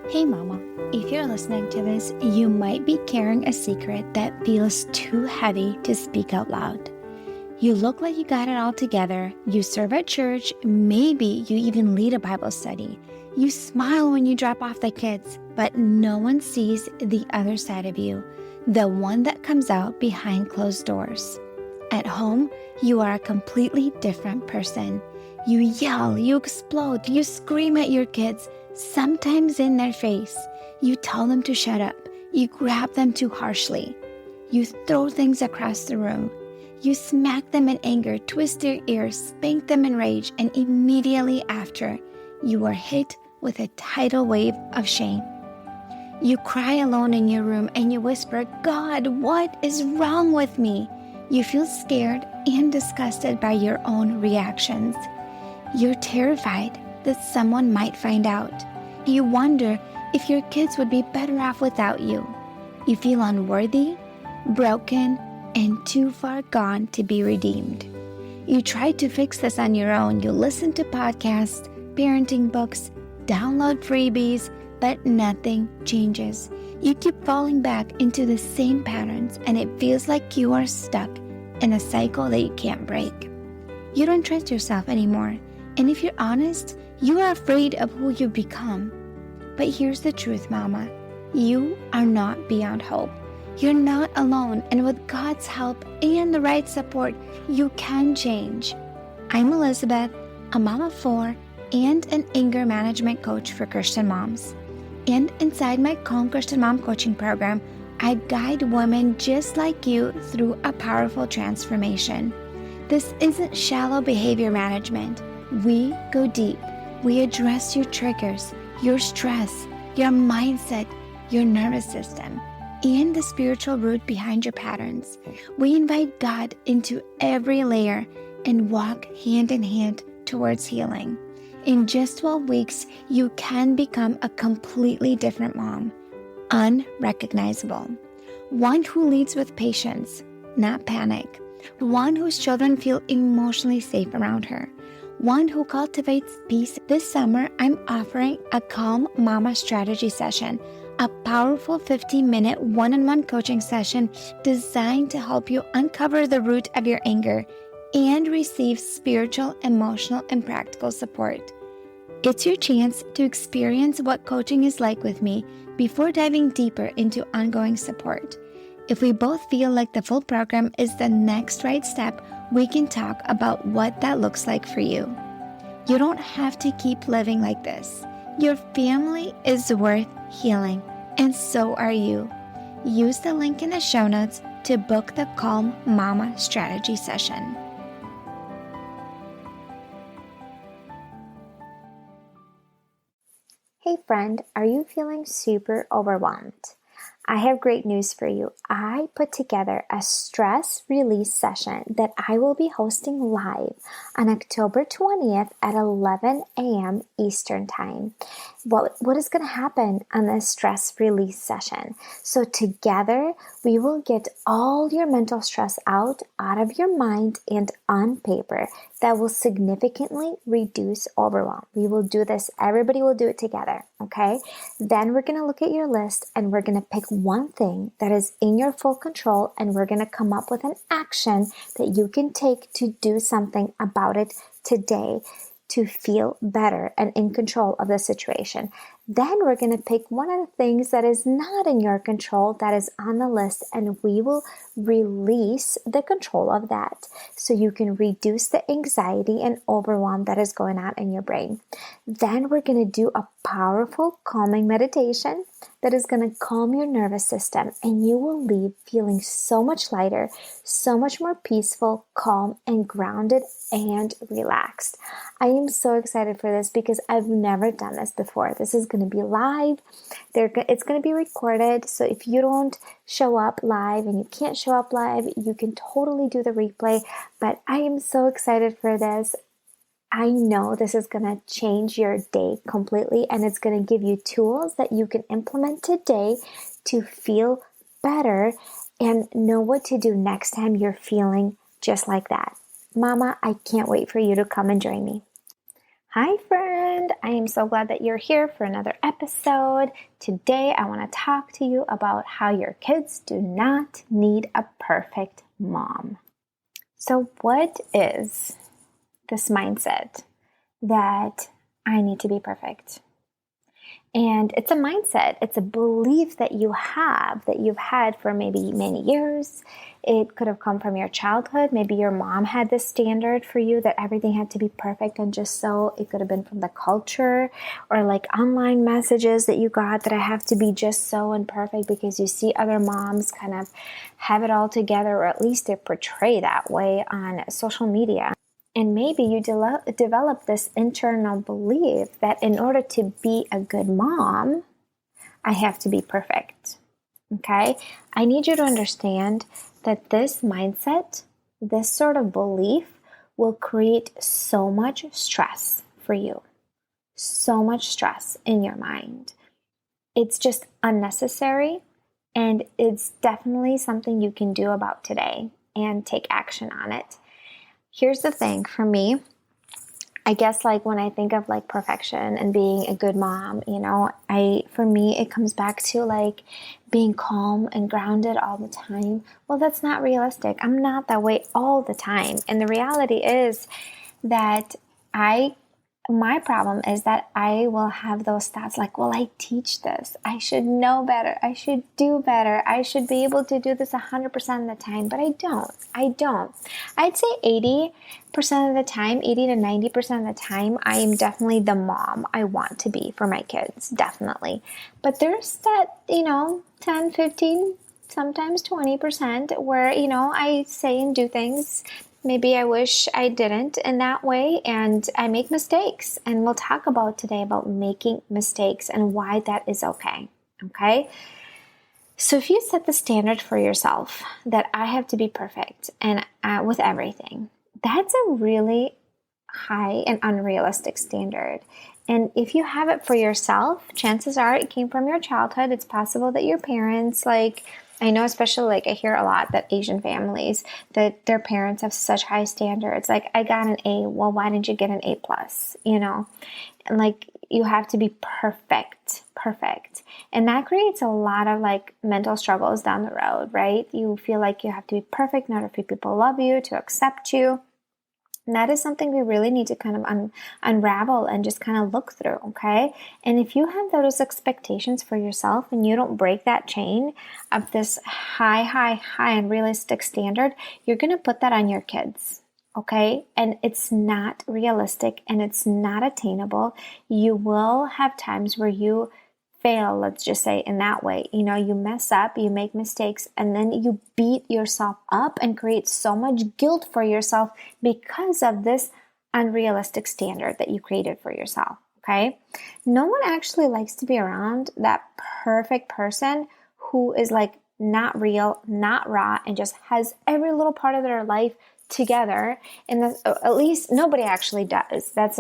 Hey mama, if you're listening to this, you might be carrying a secret that feels too heavy to speak out loud. You look like you got it all together, you serve at church, maybe you even lead a Bible study. You smile when you drop off the kids, but no one sees the other side of you, the one that comes out behind closed doors. At home, you are a completely different person. You yell, you explode, you scream at your kids, sometimes in their face. You tell them to shut up. You grab them too harshly. You throw things across the room. You smack them in anger, twist their ears, spank them in rage, and immediately after, you are hit with a tidal wave of shame. You cry alone in your room and you whisper, "God, what is wrong with me?" You feel scared and disgusted by your own reactions. You're terrified that someone might find out. You wonder if your kids would be better off without you. You feel unworthy, broken, and too far gone to be redeemed. You try to fix this on your own. You listen to podcasts, parenting books, download freebies, but nothing changes. You keep falling back into the same patterns, and it feels like you are stuck in a cycle that you can't break. You don't trust yourself anymore, and if you're honest, you are afraid of who you've become. But here's the truth, Mama. You are not beyond hope. You're not alone, and with God's help and the right support, you can change. I'm Elizabeth, a mom of 4 and an anger management coach for Christian moms. And inside my Calm Christian Mom coaching program, I guide women just like you through a powerful transformation. This isn't shallow behavior management. We go deep. We address your triggers, your stress, your mindset, your nervous system, and the spiritual root behind your patterns. We invite God into every layer and walk hand in hand towards healing. In just 12 weeks, you can become a completely different mom, unrecognizable. One who leads with patience, not panic. One whose children feel emotionally safe around her. One who cultivates peace. This summer, I'm offering a Calm Mama strategy session, a powerful 15-minute one-on-one coaching session designed to help you uncover the root of your anger and receive spiritual, emotional, and practical support. It's your chance to experience what coaching is like with me before diving deeper into ongoing support. If we both feel like the full program is the next right step, we can talk about what that looks like for you. You don't have to keep living like this. Your family is worth healing, and so are you. Use the link in the show notes to book the Calm Mama strategy session. Hey friend, are you feeling super overwhelmed? I have great news for you. I put together a stress release session that I will be hosting live on October 20th at 11 a.m. Eastern Time. What is going to happen on this stress release session? So together, we will get all your mental stress out of your mind and on paper. That will significantly reduce overwhelm. We will do this. Everybody will do it together, okay? Then we're going to look at your list and we're going to pick one thing that is in your full control, and we're going to come up with an action that you can take to do something about it today to feel better and in control of the situation. Then we're going to pick one of the things that is not in your control that is on the list, and we will release the control of that so you can reduce the anxiety and overwhelm that is going on in your brain. Then we're going to do a powerful calming meditation that is going to calm your nervous system, and you will leave feeling so much lighter, so much more peaceful, calm, and grounded and relaxed. I am so excited for this because I've never done this before. This is going to be live. It's going to be recorded. So if you don't show up live and you can't show up live, you can totally do the replay. But I am so excited for this. I know this is going to change your day completely, and it's going to give you tools that you can implement today to feel better and know what to do next time you're feeling just like that. Mama, I can't wait for you to come and join me. Hi, friend. I am so glad that you're here for another episode. Today, I want to talk to you about how your kids do not need a perfect mom. So, what is this mindset that I need to be perfect? And it's a mindset, it's a belief that you have, that you've had for maybe many years. It could have come from your childhood. Maybe your mom had this standard for you that everything had to be perfect and just so. It could have been from the culture or like online messages that you got that I have to be just so and perfect because you see other moms kind of have it all together, or at least they portray that way on social media. And maybe you develop this internal belief that in order to be a good mom, I have to be perfect. Okay? I need you to understand that this mindset, this sort of belief, will create so much stress for you. So much stress in your mind. It's just unnecessary, and it's definitely something you can do about today and take action on it. Here's the thing for me, I guess like when I think of like perfection and being a good mom, for me, it comes back to like being calm and grounded all the time. Well, that's not realistic. I'm not that way all the time. And the reality is that my problem is that I will have those thoughts like, well, I teach this. I should know better. I should do better. I should be able to do this 100% of the time, but I don't. I'd say 80% of the time, 80 to 90% of the time, I am definitely the mom I want to be for my kids, definitely. But there's that, 10, 15, sometimes 20% where, I say and do things maybe I wish I didn't in that way, and I make mistakes. And we'll talk about today about making mistakes and why that is okay. Okay? So if you set the standard for yourself that I have to be perfect and with everything, that's a really high and unrealistic standard. And if you have it for yourself, chances are it came from your childhood. It's possible that your parents, I know especially I hear a lot that Asian families, that their parents have such high standards. Like, I got an A. Well, why didn't you get an A plus? And you have to be perfect. And that creates a lot of mental struggles down the road, right? You feel like you have to be perfect in order for people to love you, to accept you. And that is something we really need to kind of unravel and just kind of look through, okay? And if you have those expectations for yourself and you don't break that chain of this high unrealistic standard, you're going to put that on your kids, okay? And it's not realistic and it's not attainable. You will have times where you fail, let's just say, in that way. You mess up, you make mistakes, and then you beat yourself up and create so much guilt for yourself because of this unrealistic standard that you created for yourself, okay? No one actually likes to be around that perfect person who is not real, not raw, and just has every little part of their life together. And at least nobody actually does. That's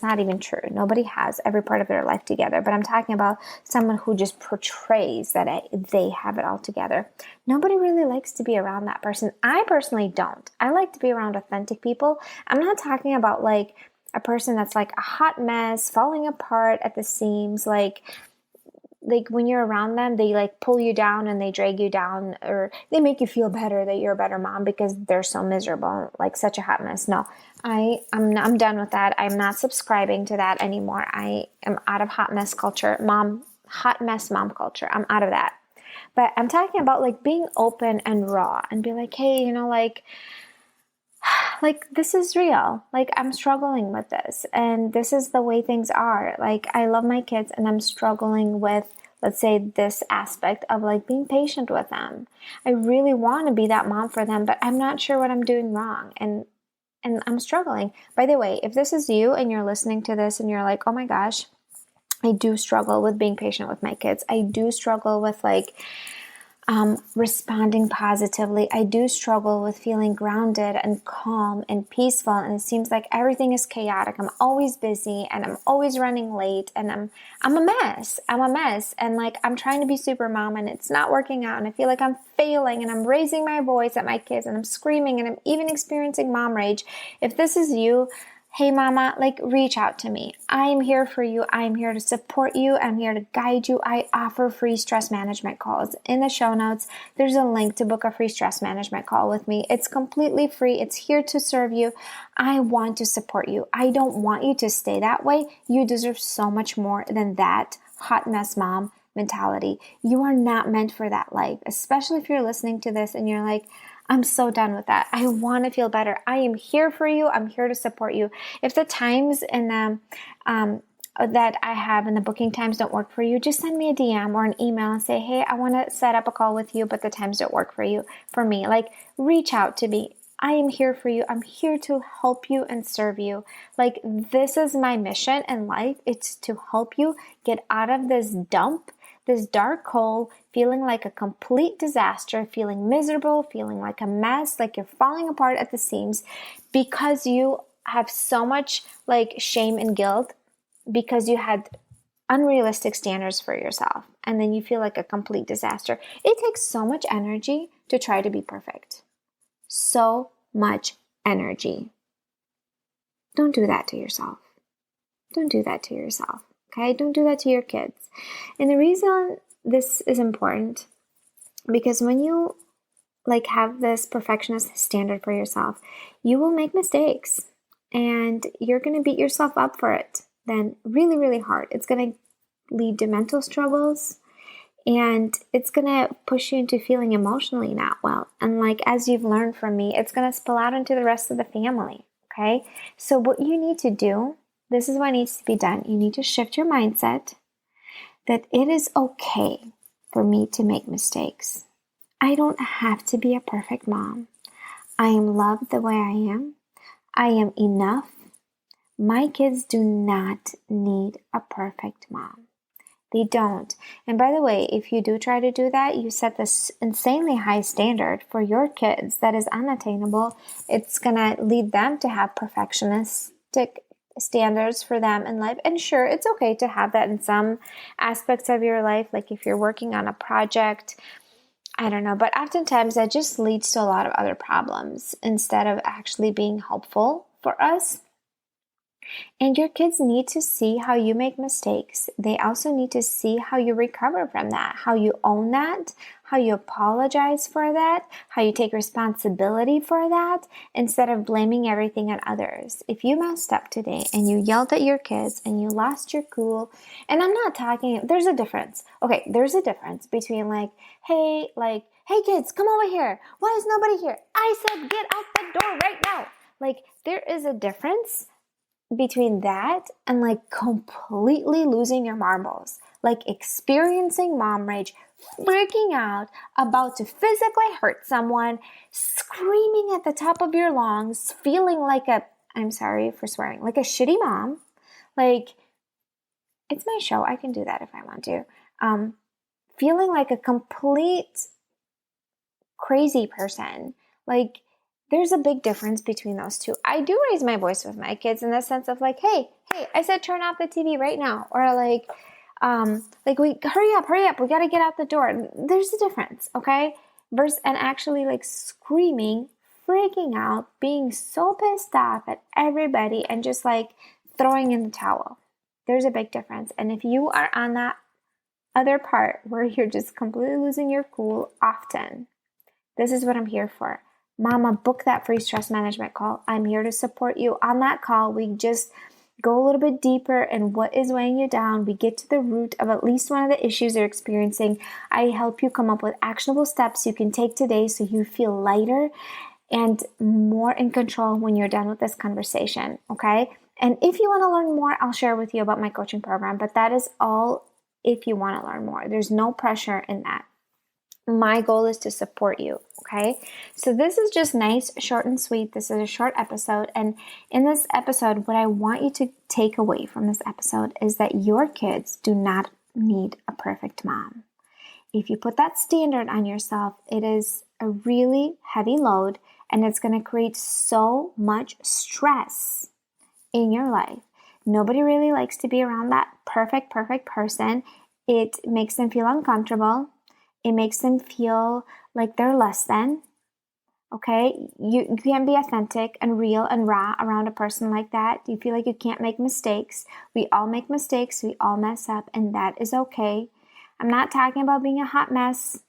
not even true. Nobody has every part of their life together. But I'm talking about someone who just portrays that they have it all together. Nobody really likes to be around that person. I personally don't. I like to be around authentic people. I'm not talking about a person that's a hot mess, falling apart at the seams, when you're around them, they pull you down and they drag you down, or they make you feel better that you're a better mom because they're so miserable, such a hot mess. No, I'm done with that. I'm not subscribing to that anymore. I am out of hot mess culture, hot mess mom culture. I'm out of that. But I'm talking about being open and raw and be hey, this is real. I'm struggling with this and this is the way things are. I love my kids and I'm struggling with, let's say, this aspect of being patient with them. I really want to be that mom for them, but I'm not sure what I'm doing wrong. And I'm struggling. By the way, if this is you and you're listening to this and you're oh my gosh, I do struggle with being patient with my kids. I do struggle with responding positively. I do struggle with feeling grounded and calm and peaceful, and it seems like everything is chaotic. I'm always busy and I'm always running late and I'm a mess. And I'm trying to be super mom and it's not working out, and I feel like I'm failing and I'm raising my voice at my kids and I'm screaming and I'm even experiencing mom rage. If this is you, hey mama, like reach out to me. I'm here for you. I'm here to support you. I'm here to guide you. I offer free stress management calls. In the show notes, there's a link to book a free stress management call with me. It's completely free. It's here to serve you. I want to support you. I don't want you to stay that way. You deserve so much more than that hot mess mom mentality. You are not meant for that life, especially if you're listening to this and you're like, I'm so done with that. I want to feel better. I am here for you. I'm here to support you. If the times and that I have and the booking times don't work for you, just send me a DM or an email and say, hey, I want to set up a call with you, but the times don't work for you, for me. Like, reach out to me. I am here for you. I'm here to help you and serve you. Like, this is my mission in life. It's to help you get out of this dump, this dark hole, feeling like a complete disaster, feeling miserable, feeling like a mess, like you're falling apart at the seams because you have so much like shame and guilt because you had unrealistic standards for yourself and then you feel like a complete disaster. It takes so much energy to try to be perfect. So much energy. Don't do that to yourself. Don't do that to yourself. Okay? Don't do that to your kids. And the reason this is important, because when you like have this perfectionist standard for yourself, you will make mistakes and you're going to beat yourself up for it. Then really, really hard. It's going to lead to mental struggles and it's going to push you into feeling emotionally not well. And like, as you've learned from me, it's going to spill out into the rest of the family. Okay? So what you need to do, this is what needs to be done. You need to shift your mindset that it is okay for me to make mistakes. I don't have to be a perfect mom. I am loved the way I am. I am enough. My kids do not need a perfect mom. They don't. And by the way, if you do try to do that, you set this insanely high standard for your kids that is unattainable. It's going to lead them to have perfectionistic standards for them in life. And sure, it's okay to have that in some aspects of your life, like if you're working on a project, I don't know, but oftentimes that just leads to a lot of other problems instead of actually being helpful for us. And your kids need to see how you make mistakes. They also need to see how you recover from that, how you own that, how you apologize for that, how you take responsibility for that, instead of blaming everything on others. If you messed up today and you yelled at your kids and you lost your cool, and I'm not talking, there's a difference. Okay, there's a difference between hey kids, come over here. Why is nobody here? I said get out the door right now. There is a difference between that and completely losing your marbles, experiencing mom rage, freaking out, about to physically hurt someone, screaming at the top of your lungs, feeling I'm sorry for swearing, like a shitty mom. It's my show. I can do that if I want to. Feeling like a complete crazy person. There's a big difference between those two. I do raise my voice with my kids in the sense of hey, I said turn off the TV right now. Or hurry up, we got to get out the door. There's a difference, okay? And actually screaming, freaking out, being so pissed off at everybody and just throwing in the towel. There's a big difference. And if you are on that other part where you're just completely losing your cool often, this is what I'm here for. Mama, book that free stress management call. I'm here to support you. On that call, we just go a little bit deeper in what is weighing you down. We get to the root of at least one of the issues you're experiencing. I help you come up with actionable steps you can take today so you feel lighter and more in control when you're done with this conversation, okay? And if you want to learn more, I'll share with you about my coaching program, but that is all if you want to learn more. There's no pressure in that. My goal is to support you, okay? So this is just nice, short and sweet. This is a short episode. And in this episode, what I want you to take away from this episode is that your kids do not need a perfect mom. If you put that standard on yourself, it is a really heavy load and it's going to create so much stress in your life. Nobody really likes to be around that perfect person. It makes them feel uncomfortable. It makes them feel like they're less than. Okay, you can't be authentic and real and raw around a person like that. You feel like you can't make mistakes. We all make mistakes, we all mess up, and that is okay. I'm not talking about being a hot mess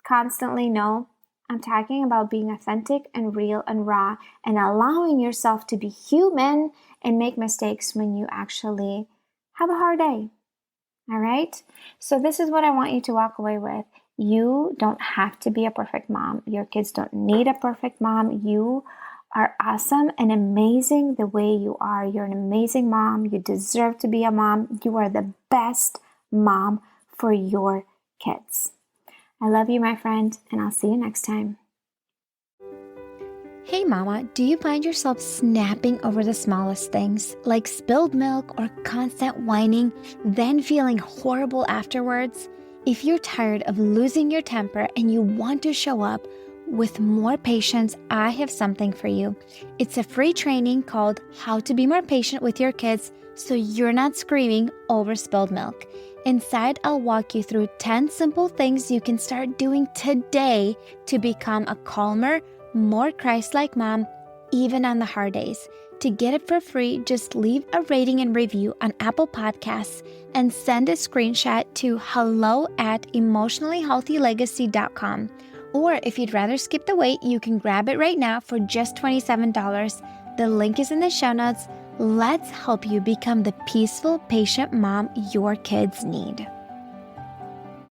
constantly, no. I'm talking about being authentic and real and raw and allowing yourself to be human and make mistakes when you actually have a hard day. All right? So, this is what I want you to walk away with. You don't have to be a perfect mom. Your kids don't need a perfect mom. You are awesome and amazing the way you are. You're an amazing mom. You deserve to be a mom. You are the best mom for your kids. I love you, my friend, and I'll see you next time. Hey mama, do you find yourself snapping over the smallest things, like spilled milk or constant whining, then feeling horrible afterwards? If you're tired of losing your temper and you want to show up with more patience, I have something for you. It's a free training called How to Be More Patient with Your Kids so you're not screaming over spilled milk. Inside, I'll walk you through 10 simple things you can start doing today to become a calmer, more Christ-like mom, even on the hard days. To get it for free, just leave a rating and review on Apple Podcasts and send a screenshot to hello@emotionallyhealthylegacy.com. Or if you'd rather skip the wait, you can grab it right now for just $27. The link is in the show notes. Let's help you become the peaceful, patient mom your kids need.